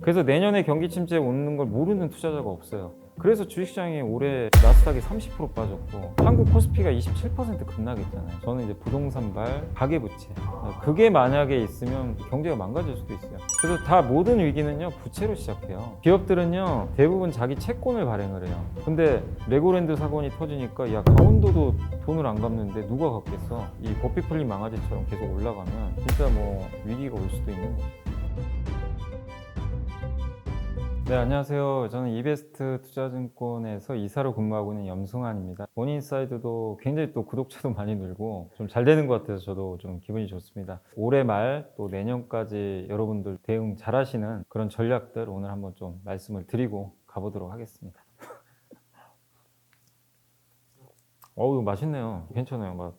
그래서 내년에 경기 침체 오는 걸 모르는 투자자가 없어요. 그래서 주식시장이 올해 나스닥이 30% 빠졌고 한국 코스피가 27% 급락했잖아요. 저는 이제 부동산발, 가계부채 그게 만약에 있으면 경제가 망가질 수도 있어요. 그래서 다 모든 위기는요 부채로 시작해요. 기업들은요 대부분 자기 채권을 발행을 해요. 근데 레고랜드 사건이 터지니까 야 강원도도 돈을 안 갚는데 누가 갚겠어. 이 버피 풀린 망아지처럼 계속 올라가면 진짜 뭐 위기가 올 수도 있는 거죠. 네, 안녕하세요. 저는 이베스트 투자증권에서 이사로 근무하고 있는 염승환입니다. 모닝사이드도 굉장히 또 구독자도 많이 늘고 좀 잘 되는 것 같아서 저도 좀 기분이 좋습니다. 올해 말 또 내년까지 여러분들 대응 잘 하시는 그런 전략들 오늘 한번 좀 말씀을 드리고 가보도록 하겠습니다. 어우, 맛있네요. 괜찮아요. 맛.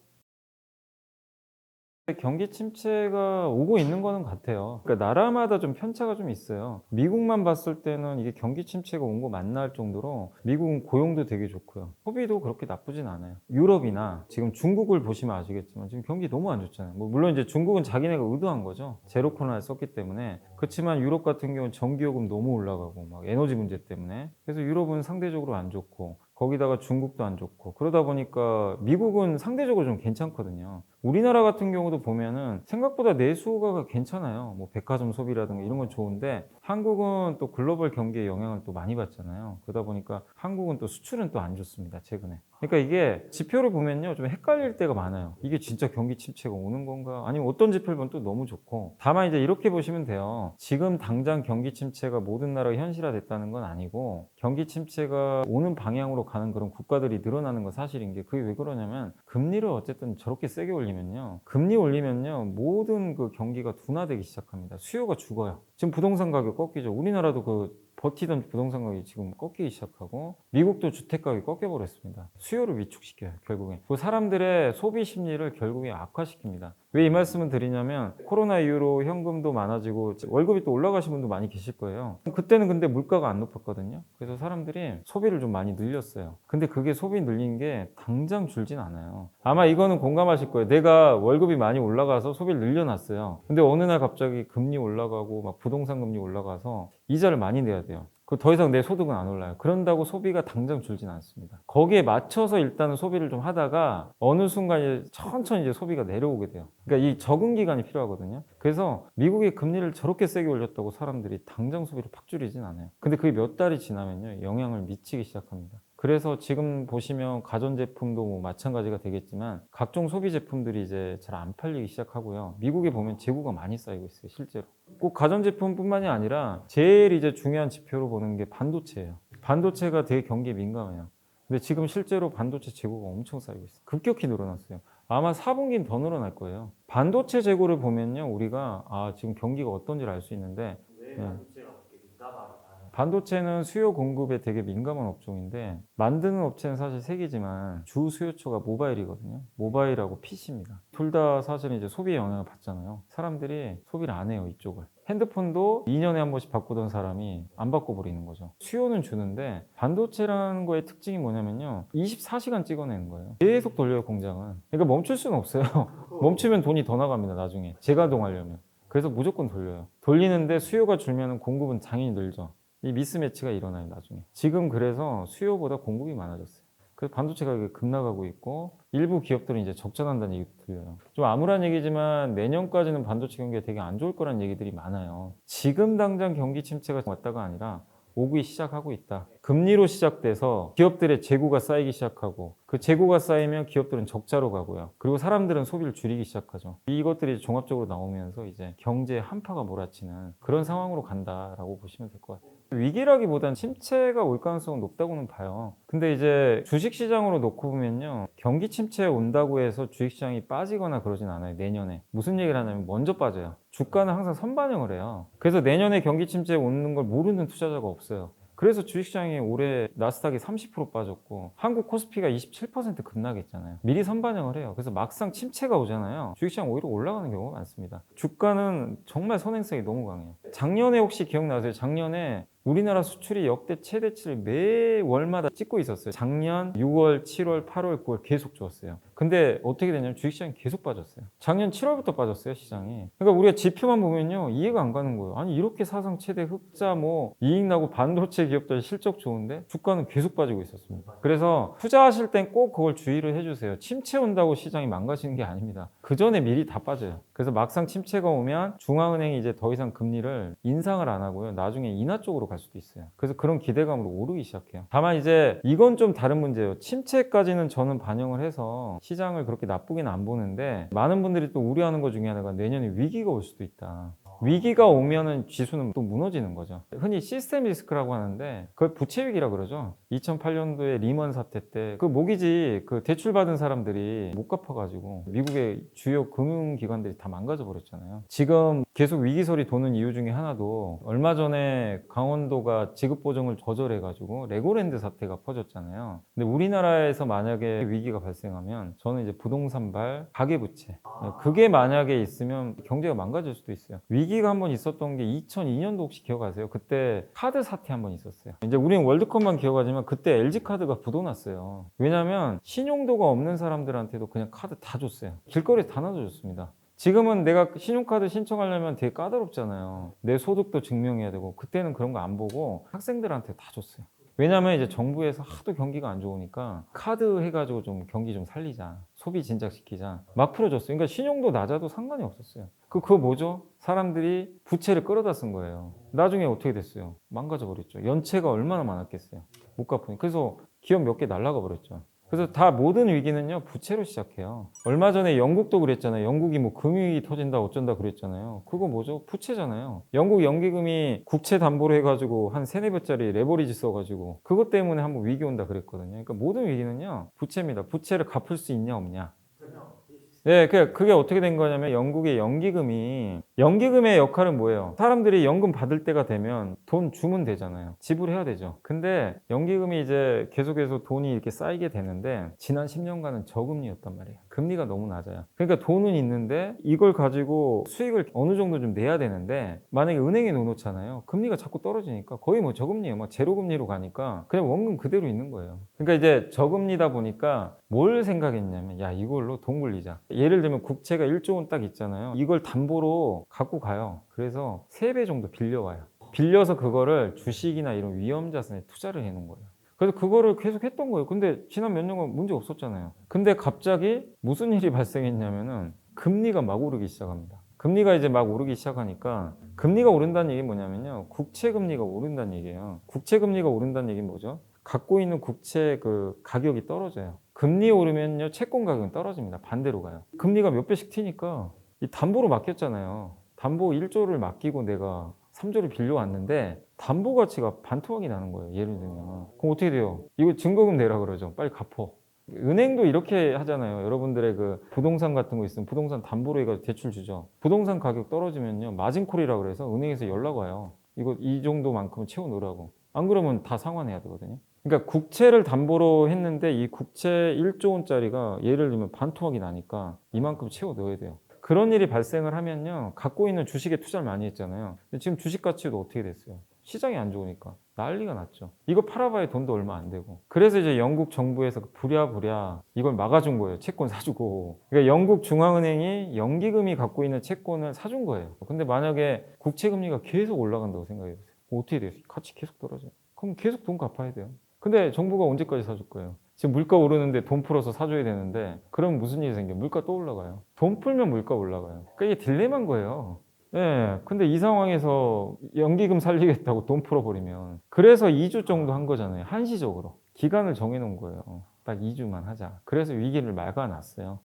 경기 침체가 오고 있는 거는 같아요. 그러니까 나라마다 좀 편차가 좀 있어요. 미국만 봤을 때는 이게 경기 침체가 온 거 맞나 할 정도로 미국은 고용도 되게 좋고요. 소비도 그렇게 나쁘진 않아요. 유럽이나 지금 중국을 보시면 아시겠지만 지금 경기 너무 안 좋잖아요. 뭐 물론 이제 중국은 자기네가 의도한 거죠. 제로 코로나를 썼기 때문에. 그렇지만 유럽 같은 경우는 전기요금 너무 올라가고 막 에너지 문제 때문에. 그래서 유럽은 상대적으로 안 좋고 거기다가 중국도 안 좋고 그러다 보니까 미국은 상대적으로 좀 괜찮거든요. 우리나라 같은 경우도 보면은 생각보다 내수가 괜찮아요. 뭐 백화점 소비라든가 이런 건 좋은데 한국은 또 글로벌 경기에 영향을 또 많이 받잖아요. 그러다 보니까 한국은 또 수출은 또 안 좋습니다. 최근에. 그러니까 이게 지표를 보면요 좀 헷갈릴 때가 많아요. 이게 진짜 경기 침체가 오는 건가? 아니면 어떤 지표를 보면 또 너무 좋고. 다만 이제 이렇게 보시면 돼요. 지금 당장 경기 침체가 모든 나라가 현실화됐다는 건 아니고 경기 침체가 오는 방향으로 가는 그런 국가들이 늘어나는 건 사실인 게 그게 왜 그러냐면 금리를 어쨌든 저렇게 세게 올리면요. 금리 올리면요. 모든 그 경기가 둔화되기 시작합니다. 수요가 죽어요. 지금 부동산 가격 꺾이죠. 우리나라도 그 버티던 부동산 가격이 지금 꺾이기 시작하고 미국도 주택 가격이 꺾여버렸습니다. 수요를 위축시켜요. 결국엔. 그 사람들의 소비 심리를 결국에 악화시킵니다. 왜 이 말씀을 드리냐면 코로나 이후로 현금도 많아지고 월급이 또 올라가신 분도 많이 계실 거예요. 그때는 근데 물가가 안 높았거든요. 그래서 사람들이 소비를 좀 많이 늘렸어요. 근데 그게 소비 늘린 게 당장 줄진 않아요. 아마 이거는 공감하실 거예요. 내가 월급이 많이 올라가서 소비를 늘려놨어요. 근데 어느 날 갑자기 금리 올라가고 막 부동산 금리 올라가서 이자를 많이 내야 돼요. 그 더 이상 내 소득은 안 올라요. 그런다고 소비가 당장 줄진 않습니다. 거기에 맞춰서 일단은 소비를 좀 하다가 어느 순간 이제 천천히 이제 소비가 내려오게 돼요. 그러니까 이 적응 기간이 필요하거든요. 그래서 미국의 금리를 저렇게 세게 올렸다고 사람들이 당장 소비를 팍 줄이진 않아요. 근데 그게 몇 달이 지나면요 영향을 미치기 시작합니다. 그래서 지금 보시면 가전제품도 뭐 마찬가지가 되겠지만 각종 소비 제품들이 이제 잘 안 팔리기 시작하고요. 미국에 보면 재고가 많이 쌓이고 있어요, 실제로. 꼭 가전제품뿐만이 아니라 제일 이제 중요한 지표로 보는 게 반도체예요. 반도체가 되게 경기에 민감해요. 근데 지금 실제로 반도체 재고가 엄청 쌓이고 있어요. 급격히 늘어났어요. 아마 4분기는 더 늘어날 거예요. 반도체 재고를 보면요, 우리가 지금 경기가 어떤지를 알 수 있는데 네. 반도체는 수요 공급에 되게 민감한 업종인데 만드는 업체는 사실 색이지만 주 수요처가 모바일이거든요. 모바일하고 PC입니다. 둘 다 사실은 이제 소비에 영향을 받잖아요. 사람들이 소비를 안 해요, 이쪽을. 핸드폰도 2년에 한 번씩 바꾸던 사람이 안 바꿔버리는 거죠. 수요는 주는데 반도체라는 거의 특징이 뭐냐면요. 24시간 찍어내는 거예요. 계속 돌려요, 공장은. 그러니까 멈출 수는 없어요. 멈추면 돈이 더 나갑니다, 나중에. 재가동하려면. 그래서 무조건 돌려요. 돌리는데 수요가 줄면 공급은 당연히 늘죠. 이 미스매치가 일어나요, 나중에. 지금 그래서 수요보다 공급이 많아졌어요. 그래서 반도체 가격이 급락하고 있고 일부 기업들은 이제 적자난다는 얘기도 들려요. 좀 암울한 얘기지만 내년까지는 반도체 경기가 되게 안 좋을 거라는 얘기들이 많아요. 지금 당장 경기 침체가 왔다가 아니라 오기 시작하고 있다. 금리로 시작돼서 기업들의 재고가 쌓이기 시작하고 그 재고가 쌓이면 기업들은 적자로 가고요. 그리고 사람들은 소비를 줄이기 시작하죠. 이것들이 종합적으로 나오면서 이제 경제의 한파가 몰아치는 그런 상황으로 간다라고 보시면 될 것 같아요. 위기라기보단 침체가 올 가능성은 높다고는 봐요. 근데 이제 주식시장으로 놓고 보면요. 경기 침체 온다고 해서 주식시장이 빠지거나 그러진 않아요. 내년에. 무슨 얘기를 하냐면 먼저 빠져요. 주가는 항상 선반영을 해요. 그래서 내년에 경기 침체 오는 걸 모르는 투자자가 없어요. 그래서 주식시장이 올해 나스닥이 30% 빠졌고 한국 코스피가 27% 급락했잖아요. 미리 선반영을 해요. 그래서 막상 침체가 오잖아요. 주식시장 오히려 올라가는 경우가 많습니다. 주가는 정말 선행성이 너무 강해요. 작년에 혹시 기억나세요? 작년에 우리나라 수출이 역대 최대치를 매월마다 찍고 있었어요. 작년 6월, 7월, 8월, 9월 계속 좋았어요. 근데 어떻게 되냐면 주식시장이 계속 빠졌어요. 작년 7월부터 빠졌어요, 시장이. 그러니까 우리가 지표만 보면요, 이해가 안 가는 거예요. 아니, 이렇게 사상 최대 흑자 뭐 이익 나고 반도체 기업들 실적 좋은데 주가는 계속 빠지고 있었습니다. 그래서 투자하실 땐 꼭 그걸 주의를 해주세요. 침체 온다고 시장이 망가지는 게 아닙니다. 그 전에 미리 다 빠져요. 그래서 막상 침체가 오면 중앙은행이 이제 더 이상 금리를 인상을 안 하고요. 나중에 인하 쪽으로 갈 수도 있어요. 그래서 그런 기대감으로 오르기 시작해요. 다만 이제 이건 좀 다른 문제예요. 침체까지는 저는 반영을 해서 시장을 그렇게 나쁘게는 안 보는데, 많은 분들이 또 우려하는 것 중에 하나가 내년에 위기가 올 수도 있다. 위기가 오면은 지수는 또 무너지는 거죠. 흔히 시스템 리스크라고 하는데 그걸 부채 위기라 그러죠. 2008년도에 리먼 사태 때 그 모기지 그 대출 받은 사람들이 못 갚아가지고 미국의 주요 금융기관들이 다 망가져 버렸잖아요. 지금 계속 위기설이 도는 이유 중에 하나도 얼마 전에 강원도가 지급 보정을 거절해가지고 레고랜드 사태가 퍼졌잖아요. 근데 우리나라에서 만약에 위기가 발생하면 저는 이제 부동산발, 가계부채, 그게 만약에 있으면 경제가 망가질 수도 있어요. 위기가 한번 있었던 게 2002년도 혹시 기억하세요? 그때 카드 사태 한번 있었어요. 이제 우리는 월드컵만 기억하지만 그때 LG카드가 부도났어요. 왜냐면 신용도가 없는 사람들한테도 그냥 카드 다 줬어요. 길거리에 다 놔줘줬습니다. 지금은 내가 신용카드 신청하려면 되게 까다롭잖아요. 내 소득도 증명해야 되고, 그때는 그런 거 안 보고 학생들한테 다 줬어요. 왜냐면 이제 정부에서 하도 경기가 안 좋으니까 카드 해가지고 좀 경기 좀 살리자, 소비 진작시키자 막 풀어줬어요. 그러니까 신용도 낮아도 상관이 없었어요. 그거 뭐죠? 사람들이 부채를 끌어다 쓴 거예요. 나중에 어떻게 됐어요? 망가져 버렸죠. 연체가 얼마나 많았겠어요. 못 갚으니. 그래서 기업 몇 개 날라가 버렸죠. 그래서 다 모든 위기는요, 부채로 시작해요. 얼마 전에 영국도 그랬잖아요. 영국이 뭐 금융위기 터진다 어쩐다 그랬잖아요. 그거 뭐죠? 부채잖아요. 영국 연기금이 국채 담보로 해가지고 한 3-4배짜리 레버리지 써가지고 그것 때문에 한번 위기 온다 그랬거든요. 그러니까 모든 위기는요, 부채입니다. 부채를 갚을 수 있냐 없냐. 네, 그게 어떻게 된 거냐면 영국의 연기금의 역할은 뭐예요? 사람들이 연금 받을 때가 되면 돈 주면 되잖아요. 지불해야 되죠. 근데 연기금이 이제 계속해서 돈이 이렇게 쌓이게 되는데 지난 10년간은 저금리였단 말이에요. 금리가 너무 낮아요. 그러니까 돈은 있는데 이걸 가지고 수익을 어느 정도 좀 내야 되는데, 만약에 은행에 넣어놓잖아요. 금리가 자꾸 떨어지니까 거의 뭐 저금리예요. 막 제로금리로 가니까 그냥 원금 그대로 있는 거예요. 그러니까 이제 저금리다 보니까 뭘 생각했냐면, 야, 이걸로 돈 굴리자. 예를 들면 국채가 1조 원 딱 있잖아요. 이걸 담보로 갖고 가요. 그래서 3배 정도 빌려와요. 빌려서 그거를 주식이나 이런 위험자산에 투자를 해놓은 거예요. 그래서 그거를 계속 했던 거예요. 근데 지난 몇 년간 문제 없었잖아요. 근데 갑자기 무슨 일이 발생했냐면은 금리가 막 오르기 시작합니다. 금리가 이제 막 오르기 시작하니까, 금리가 오른다는 얘기는 뭐냐면요, 국채 금리가 오른다는 얘기예요. 국채 금리가 오른다는 얘기는 뭐죠? 갖고 있는 국채 그 가격이 떨어져요. 금리 오르면요, 채권 가격은 떨어집니다. 반대로 가요. 금리가 몇 배씩 튀니까 이 담보로 맡겼잖아요. 담보 1조를 맡기고 내가 3조를 빌려왔는데 담보 가치가 반토막이 나는 거예요. 예를 들면. 그럼 어떻게 돼요? 이거 증거금 내라 그러죠. 빨리 갚어. 은행도 이렇게 하잖아요. 여러분들의 그 부동산 같은 거 있으면 부동산 담보로 해가지고 대출 주죠. 부동산 가격 떨어지면요, 마진콜이라고 그래서 은행에서 연락 와요. 이거 이 정도만큼은 채워 넣으라고. 안 그러면 다 상환해야 되거든요. 그러니까 국채를 담보로 했는데 이 국채 1조 원짜리가 예를 들면 반토막이 나니까 이만큼 채워 넣어야 돼요. 그런 일이 발생을 하면요, 갖고 있는 주식에 투자를 많이 했잖아요. 근데 지금 주식 가치도 어떻게 됐어요? 시장이 안 좋으니까 난리가 났죠. 이거 팔아봐야 돈도 얼마 안 되고. 그래서 이제 영국 정부에서 부랴부랴 이걸 막아준 거예요. 채권 사주고. 그러니까 영국 중앙은행이 연기금이 갖고 있는 채권을 사준 거예요. 근데 만약에 국채 금리가 계속 올라간다고 생각해 보세요. 어떻게 돼요? 가치 계속 떨어져요. 그럼 계속 돈 갚아야 돼요. 근데 정부가 언제까지 사줄 거예요? 지금 물가 오르는데 돈 풀어서 사줘야 되는데, 그럼 무슨 일이 생겨요? 물가 또 올라가요. 돈 풀면 물가 올라가요. 그러니까 이게 딜레마인 거예요. 예, 근데 이 상황에서 연기금 살리겠다고 돈 풀어버리면, 그래서 2주 정도 한 거잖아요. 한시적으로. 기간을 정해놓은 거예요. 딱 2주만 하자. 그래서 위기를 막아놨어요.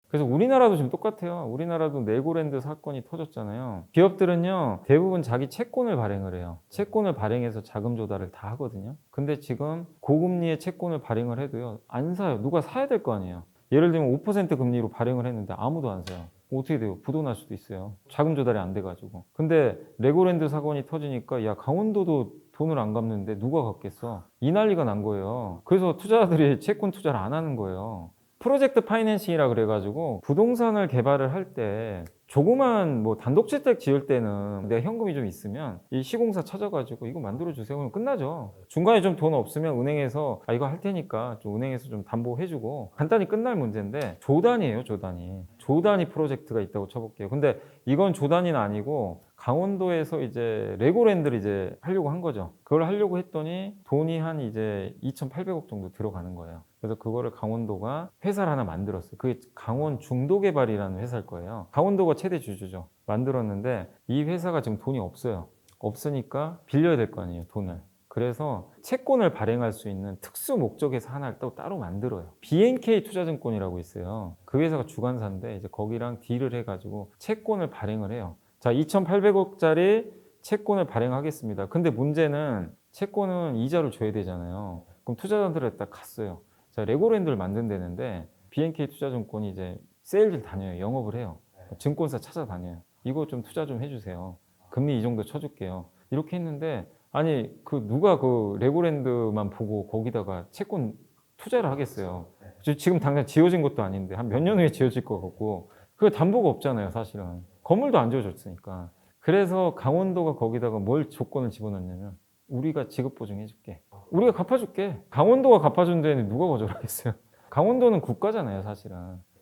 그래서 우리나라도 지금 똑같아요. 우리나라도 레고랜드 사건이 터졌잖아요. 기업들은요, 대부분 자기 채권을 발행을 해요. 채권을 발행해서 자금 조달을 다 하거든요. 근데 지금 고금리의 채권을 발행을 해도요, 안 사요. 누가 사야 될 거 아니에요. 예를 들면 5% 금리로 발행을 했는데 아무도 안 사요. 어떻게 돼요? 부도 날 수도 있어요. 자금 조달이 안 돼가지고. 근데 레고랜드 사건이 터지니까, 야, 강원도도 돈을 안 갚는데 누가 갚겠어? 이 난리가 난 거예요. 그래서 투자자들이 채권 투자를 안 하는 거예요. 프로젝트 파이낸싱이라 그래가지고 부동산을 개발을 할 때 조그만 뭐 단독주택 지을 때는 내가 현금이 좀 있으면 이 시공사 찾아가지고 이거 만들어 주세요. 그럼 끝나죠. 중간에 좀 돈 없으면 은행에서 이거 할 테니까 좀 은행에서 좀 담보해주고 간단히 끝날 문제인데 조단위예요, 조단위. 조단위 프로젝트가 있다고 쳐볼게요. 근데 이건 조단위는 아니고 강원도에서 이제 레고랜드를 이제 하려고 한 거죠. 그걸 하려고 했더니 돈이 한 이제 2,800억 정도 들어가는 거예요. 그래서 그거를 강원도가 회사를 하나 만들었어요. 그게 강원 중도개발이라는 회사일 거예요. 강원도가 최대 주주죠. 만들었는데 이 회사가 지금 돈이 없어요. 없으니까 빌려야 될 거 아니에요, 돈을. 그래서 채권을 발행할 수 있는 특수 목적에서 하나를 또 따로 만들어요. BNK 투자증권이라고 있어요. 그 회사가 주관사인데 이제 거기랑 딜을 해가지고 채권을 발행을 해요. 자, 2,800억짜리 채권을 발행하겠습니다. 근데 문제는 채권은 이자를 줘야 되잖아요. 그럼 투자자들을 딱 갔어요. 자, 레고랜드를 만든다는데 BNK 투자증권이 이제 세일을 다녀요. 영업을 해요. 증권사 찾아다녀요. 이거 좀 투자 좀 해주세요. 금리 이 정도 쳐줄게요. 이렇게 했는데 아니 그 누가 그 레고랜드만 보고 거기다가 채권 투자를 하겠어요. 지금 당장 지어진 것도 아닌데 한 몇 년 후에 지어질 것 같고 그 담보가 없잖아요, 사실은. 건물도 안 지어졌으니까. 그래서 강원도가 거기다가 뭘 조건을 집어넣냐면 우리가 지급 보증해줄게. 우리가 갚아줄게. 강원도가 갚아준 데는 누가 거절하겠어요? 강원도는 국가잖아요, 사실은.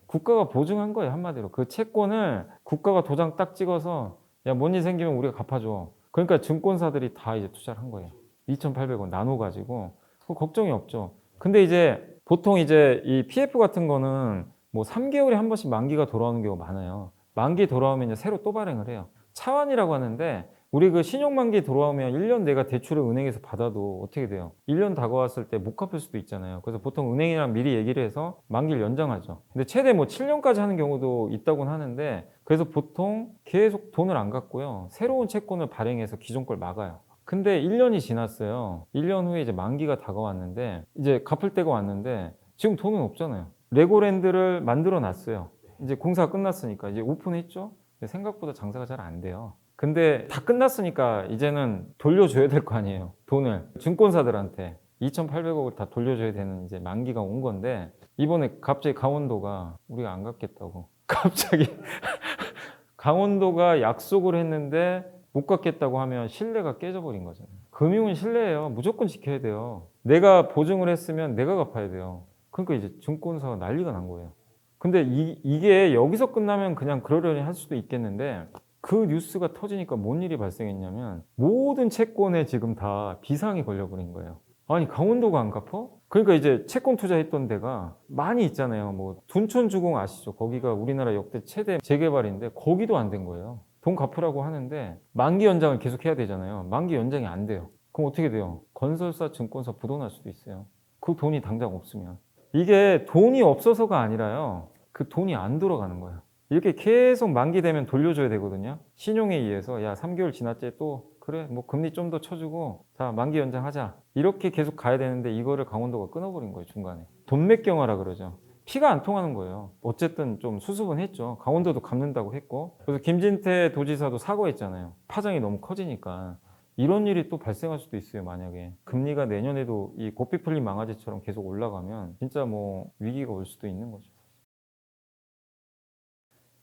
국가가 보증한 거예요, 한마디로. 그 채권을 국가가 도장 딱 찍어서 야, 뭔 일 생기면 우리가 갚아줘. 그러니까 증권사들이 다 이제 투자를 한 거예요. 2,800원 나눠가지고. 그 걱정이 없죠. 근데 이제 보통 이제 이 PF 같은 거는 뭐 3개월에 한 번씩 만기가 돌아오는 경우가 많아요. 만기 돌아오면 이제 새로 또 발행을 해요. 차환이라고 하는데 우리 그 신용만기 돌아오면 1년 내가 대출을 은행에서 받아도 어떻게 돼요? 1년 다가왔을 때 못 갚을 수도 있잖아요. 그래서 보통 은행이랑 미리 얘기를 해서 만기를 연장하죠. 근데 최대 뭐 7년까지 하는 경우도 있다고는 하는데 그래서 보통 계속 돈을 안 갚고요. 새로운 채권을 발행해서 기존 걸 막아요. 근데 1년이 지났어요. 1년 후에 이제 만기가 다가왔는데 이제 갚을 때가 왔는데 지금 돈은 없잖아요. 레고랜드를 만들어 놨어요. 이제 공사가 끝났으니까 이제 오픈했죠. 근데 생각보다 장사가 잘 안 돼요. 근데 다 끝났으니까 이제는 돌려줘야 될 거 아니에요. 돈을 증권사들한테 2,800억을 다 돌려줘야 되는 이제 만기가 온 건데 이번에 갑자기 강원도가 우리가 안 갚겠다고 갑자기 강원도가 약속을 했는데 못 갚겠다고 하면 신뢰가 깨져버린 거잖아요. 금융은 신뢰예요. 무조건 지켜야 돼요. 내가 보증을 했으면 내가 갚아야 돼요. 그러니까 이제 증권사가 난리가 난 거예요. 근데 이게 여기서 끝나면 그냥 그러려니 할 수도 있겠는데 그 뉴스가 터지니까 뭔 일이 발생했냐면 모든 채권에 지금 다 비상이 걸려버린 거예요. 아니 강원도가 안 갚아? 그러니까 이제 채권 투자했던 데가 많이 있잖아요. 뭐 둔촌주공 아시죠? 거기가 우리나라 역대 최대 재개발인데 거기도 안 된 거예요. 돈 갚으라고 하는데 만기 연장을 계속 해야 되잖아요. 만기 연장이 안 돼요. 그럼 어떻게 돼요? 건설사, 증권사 부도날 수도 있어요. 그 돈이 당장 없으면. 이게 돈이 없어서가 아니라요. 그 돈이 안 돌아가는 거예요. 이렇게 계속 만기되면 돌려줘야 되거든요. 신용에 의해서 야 3개월 지났지 또 그래 뭐 금리 좀 더 쳐주고 자 만기 연장하자 이렇게 계속 가야 되는데 이거를 강원도가 끊어버린 거예요. 중간에 돈맥경화라 그러죠. 피가 안 통하는 거예요. 어쨌든 좀 수습은 했죠. 강원도도 갚는다고 했고 그래서 김진태 도지사도 사과했잖아요. 파장이 너무 커지니까 이런 일이 또 발생할 수도 있어요. 만약에 금리가 내년에도 이 고삐 풀린 망아지처럼 계속 올라가면 진짜 뭐 위기가 올 수도 있는 거죠.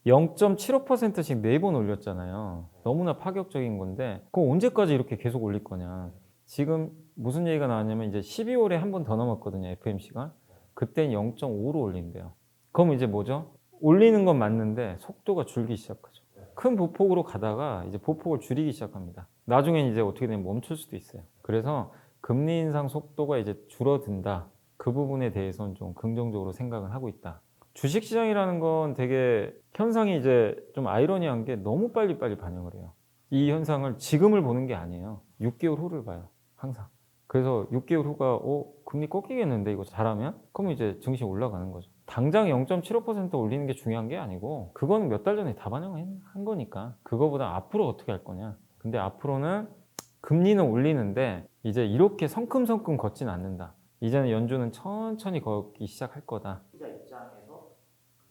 0.75%씩 4번 올렸잖아요. 너무나 파격적인 건데 그거 언제까지 이렇게 계속 올릴 거냐. 지금 무슨 얘기가 나왔냐면 이제 12월에 한 번 더 넘었거든요. FMC가. 그땐 0.5로 올린대요. 그럼 이제 뭐죠? 올리는 건 맞는데 속도가 줄기 시작하죠. 큰 보폭으로 가다가 이제 보폭을 줄이기 시작합니다. 나중엔 이제 어떻게 되면 멈출 수도 있어요. 그래서 금리 인상 속도가 이제 줄어든다. 그 부분에 대해서는 좀 긍정적으로 생각을 하고 있다. 주식시장이라는 건 되게 현상이 이제 좀 아이러니한 게 너무 빨리빨리 반영을 해요. 이 현상을 지금을 보는 게 아니에요. 6개월 후를 봐요. 항상. 그래서 6개월 후가 금리 꺾이겠는데 이거 잘하면? 그러면 이제 증시 올라가는 거죠. 당장 0.75% 올리는 게 중요한 게 아니고 그거는 몇 달 전에 다 반영한 거니까 그거보다 앞으로 어떻게 할 거냐. 근데 앞으로는 금리는 올리는데 이제 이렇게 성큼성큼 걷진 않는다. 이제는 연준은 천천히 걷기 시작할 거다. 투자 입장에서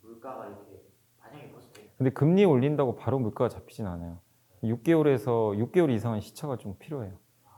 물가가 이렇게 반영이 벌써 돼. 근데 금리 올린다고 바로 물가가 잡히진 않아요. 6개월 이상은 시차가 좀 필요해요.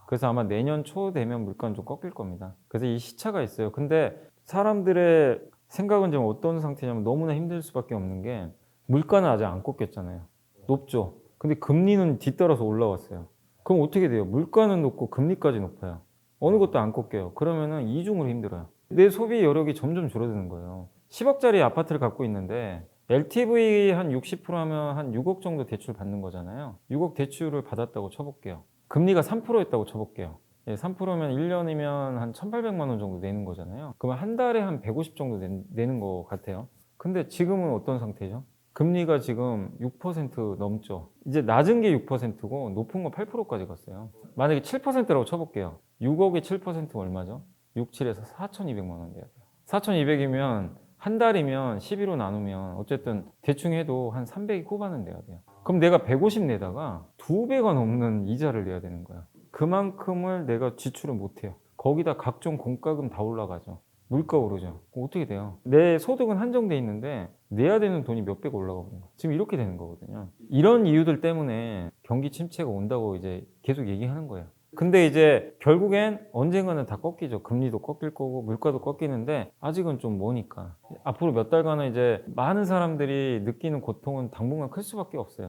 그래서 아마 내년 초 되면 물가는 좀 꺾일 겁니다. 그래서 이 시차가 있어요. 근데 사람들의 생각은 지금 어떤 상태냐면 너무나 힘들 수밖에 없는 게 물가는 아직 안 꺾였잖아요. 높죠. 근데 금리는 뒤따라서 올라왔어요. 그럼 어떻게 돼요? 물가는 높고 금리까지 높아요. 어느 것도 안 꺾여요. 그러면은 이중으로 힘들어요. 내 소비 여력이 점점 줄어드는 거예요. 10억짜리 아파트를 갖고 있는데 LTV 한 60% 하면 한 6억 정도 대출 받는 거잖아요. 6억 대출을 받았다고 쳐볼게요. 금리가 3%였다고 쳐볼게요. 3%면 1년이면 한 1,800만 원 정도 내는 거잖아요. 그러면 한 달에 한 150 정도 내는 것 같아요. 근데 지금은 어떤 상태죠? 금리가 지금 6% 넘죠. 이제 낮은 게 6%고 높은 건 8%까지 갔어요. 만약에 7%라고 쳐볼게요. 6억에 7%면 얼마죠? 6, 7에서 4,200만 원 돼야 돼요. 4,200이면 한 달이면 12로 나누면 어쨌든 대충 해도 한 300이 후반은 내야 돼요. 그럼 내가 150 내다가 2배가 넘는 이자를 내야 되는 거야. 그만큼을 내가 지출을 못 해요. 거기다 각종 공과금 다 올라가죠. 물가 오르죠. 그럼 어떻게 돼요? 내 소득은 한정돼 있는데 내야 되는 돈이 몇 배가 올라가 버린 거예요. 지금 이렇게 되는 거거든요. 이런 이유들 때문에 경기 침체가 온다고 이제 계속 얘기하는 거예요. 근데 이제 결국엔 언젠가는 다 꺾이죠. 금리도 꺾일 거고 물가도 꺾이는데 아직은 좀 머니까. 앞으로 몇 달간은 이제 많은 사람들이 느끼는 고통은 당분간 클 수밖에 없어요.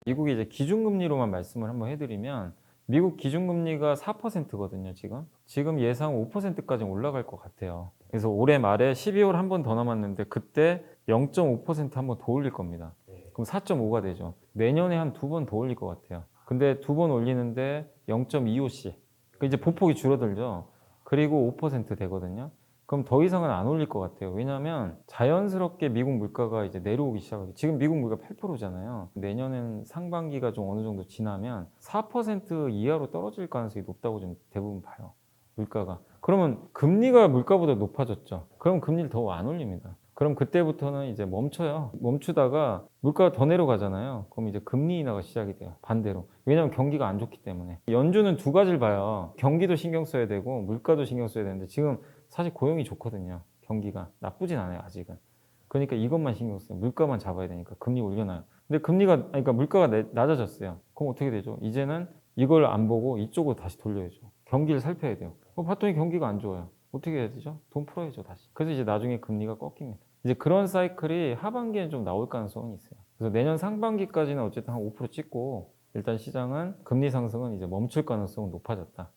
미국이 이제 기준금리로만 말씀을 한번 해드리면 미국 기준금리가 4%거든요, 지금. 지금 예상 5%까지 올라갈 것 같아요. 그래서 올해 말에 12월 한 번 더 남았는데 그때 0.5% 한 번 더 올릴 겁니다. 그럼 4.5가 되죠. 내년에 한 두 번 더 올릴 것 같아요. 근데 두 번 올리는데 0.25씩. 이제 보폭이 줄어들죠. 그리고 5% 되거든요. 그럼 더 이상은 안 올릴 것 같아요. 왜냐하면 자연스럽게 미국 물가가 이제 내려오기 시작하고 지금 미국 물가 8%잖아요. 내년엔 상반기가 좀 어느 정도 지나면 4% 이하로 떨어질 가능성이 높다고 좀 대부분 봐요. 물가가. 그러면 금리가 물가보다 높아졌죠. 그럼 금리를 더 안 올립니다. 그럼 그때부터는 이제 멈춰요. 멈추다가 물가가 더 내려가잖아요. 그럼 이제 금리 인하가 시작이 돼요. 반대로. 왜냐하면 경기가 안 좋기 때문에. 연준은 두 가지를 봐요. 경기도 신경 써야 되고 물가도 신경 써야 되는데 지금 사실 고용이 좋거든요. 경기가 나쁘진 않아요. 아직은. 그러니까 이것만 신경 써요. 물가만 잡아야 되니까 금리 올려놔요. 근데 그러니까 물가가 낮아졌어요. 그럼 어떻게 되죠? 이제는 이걸 안 보고 이쪽으로 다시 돌려야죠. 경기를 살펴야 돼요. 봤더니 경기가 안 좋아요. 어떻게 해야 되죠? 돈 풀어야죠, 다시. 그래서 이제 나중에 금리가 꺾입니다. 이제 그런 사이클이 하반기에 좀 나올 가능성은 있어요. 그래서 내년 상반기까지는 어쨌든 한 5% 찍고 일단 시장은 금리 상승은 이제 멈출 가능성은 높아졌다.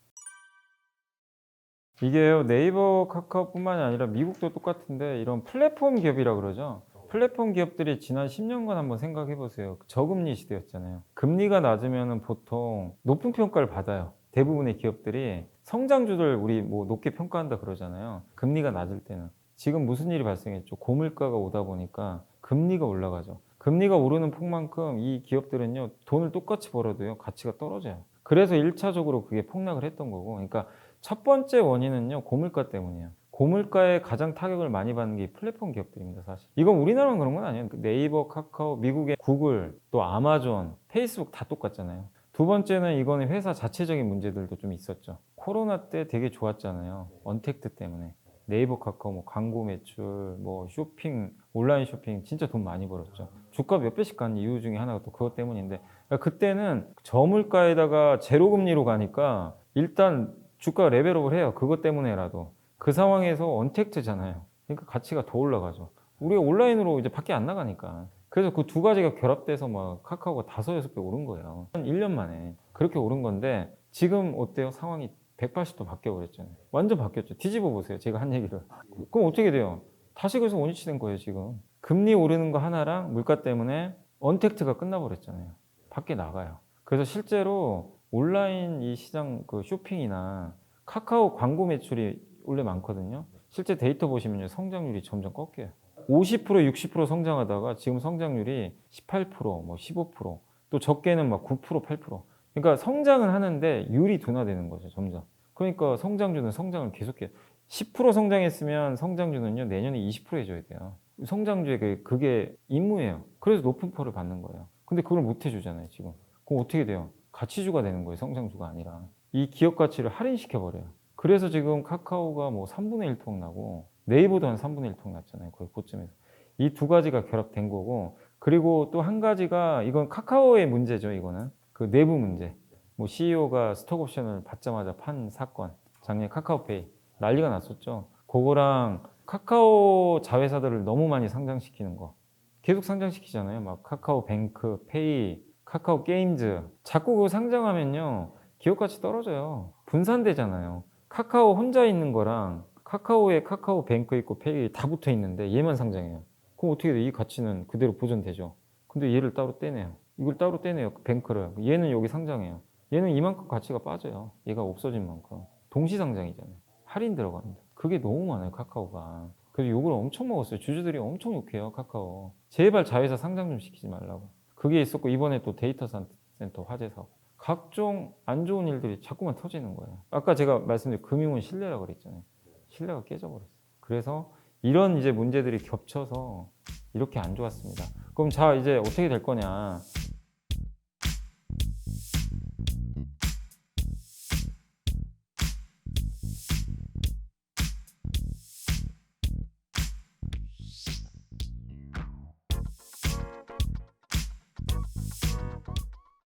이게요, 네이버, 카카오뿐만이 아니라 미국도 똑같은데 이런 플랫폼 기업이라 그러죠. 플랫폼 기업들이 지난 10년간 한번 생각해 보세요. 저금리 시대였잖아요. 금리가 낮으면 보통 높은 평가를 받아요. 대부분의 기업들이 성장주들 우리 뭐 높게 평가한다 그러잖아요. 금리가 낮을 때는. 지금 무슨 일이 발생했죠? 고물가가 오다 보니까 금리가 올라가죠. 금리가 오르는 폭만큼 이 기업들은요, 돈을 똑같이 벌어도요, 가치가 떨어져요. 그래서 1차적으로 그게 폭락을 했던 거고. 그러니까 첫 번째 원인은요, 고물가 때문이에요. 고물가에 가장 타격을 많이 받는 게 플랫폼 기업들입니다, 사실. 이건 우리나라만 그런 건 아니에요. 네이버, 카카오, 미국의 구글, 또 아마존, 페이스북 다 똑같잖아요. 두 번째는 이거는 회사 자체적인 문제들도 좀 있었죠. 코로나 때 되게 좋았잖아요. 언택트 때문에. 네이버, 카카오, 뭐 광고 매출, 뭐 쇼핑, 온라인 쇼핑 진짜 돈 많이 벌었죠. 주가 몇 배씩 간 이유 중에 하나가 또 그것 때문인데 그러니까 그때는 저물가에다가 제로금리로 가니까 일단 주가 레벨업을 해요. 그것 때문에라도. 그 상황에서 언택트잖아요. 그러니까 가치가 더 올라가죠. 우리가 온라인으로 이제 밖에 안 나가니까. 그래서 그 두 가지가 결합돼서 막 카카오가 5-6배 오른 거예요. 한 1년 만에. 그렇게 오른 건데 지금 어때요? 상황이 180도 바뀌어버렸잖아요. 완전 바뀌었죠. 뒤집어 보세요. 제가 한 얘기를. 그럼 어떻게 돼요? 다시 그래서 원위치 된 거예요, 지금. 금리 오르는 거 하나랑 물가 때문에 언택트가 끝나버렸잖아요. 밖에 나가요. 그래서 실제로 온라인 이 시장 그 쇼핑이나 카카오 광고 매출이 원래 많거든요. 실제 데이터 보시면요. 성장률이 점점 꺾여요. 50%, 60% 성장하다가 지금 성장률이 18%, 뭐 15%, 또 적게는 막 9%, 8%. 그러니까 성장은 하는데 율이 둔화되는 거죠, 점점. 그러니까 성장주는 성장을 계속해요. 10% 성장했으면 성장주는요, 내년에 20% 해줘야 돼요. 성장주의 그게 임무예요. 그래서 높은 펄을 받는 거예요. 근데 그걸 못 해주잖아요, 지금. 그럼 어떻게 돼요? 가치주가 되는 거예요, 성장주가 아니라. 이 기업 가치를 할인시켜버려요. 그래서 지금 카카오가 뭐 3분의 1통 나고 네이버도 한 3분의 1통 났잖아요. 거의 고점에서. 이 두 가지가 결합된 거고 그리고 또 한 가지가 이건 카카오의 문제죠. 이거는 그 내부 문제. 뭐 CEO가 스톡옵션을 받자마자 판 사건. 작년 카카오페이 난리가 났었죠. 그거랑 카카오 자회사들을 너무 많이 상장시키는 거. 계속 상장시키잖아요. 막 카카오뱅크, 페이, 카카오 게임즈. 자꾸 그거 상장하면요. 기업 가치 떨어져요. 분산되잖아요. 카카오 혼자 있는 거랑 카카오에 카카오뱅크 있고 페이 다 붙어 있는데 얘만 상장해요. 그럼 어떻게 돼? 이 가치는 그대로 보존되죠. 근데 얘를 따로 떼내요. 이걸 따로 떼내요. 뱅크를. 얘는 여기 상장해요. 얘는 이만큼 가치가 빠져요. 얘가 없어진 만큼. 동시상장이잖아요. 할인 들어갑니다. 그게 너무 많아요, 카카오가. 그래서 욕을 엄청 먹었어요. 주주들이 엄청 욕해요, 카카오. 제발 자회사 상장 좀 시키지 말라고. 그게 있었고, 이번에 또 데이터 센터 화재 사고. 각종 안 좋은 일들이 자꾸만 터지는 거예요. 아까 제가 말씀드린 금융은 신뢰라고 그랬잖아요. 신뢰가 깨져버렸어요. 그래서 이런 이제 문제들이 겹쳐서 이렇게 안 좋았습니다. 그럼 자, 이제 어떻게 될 거냐.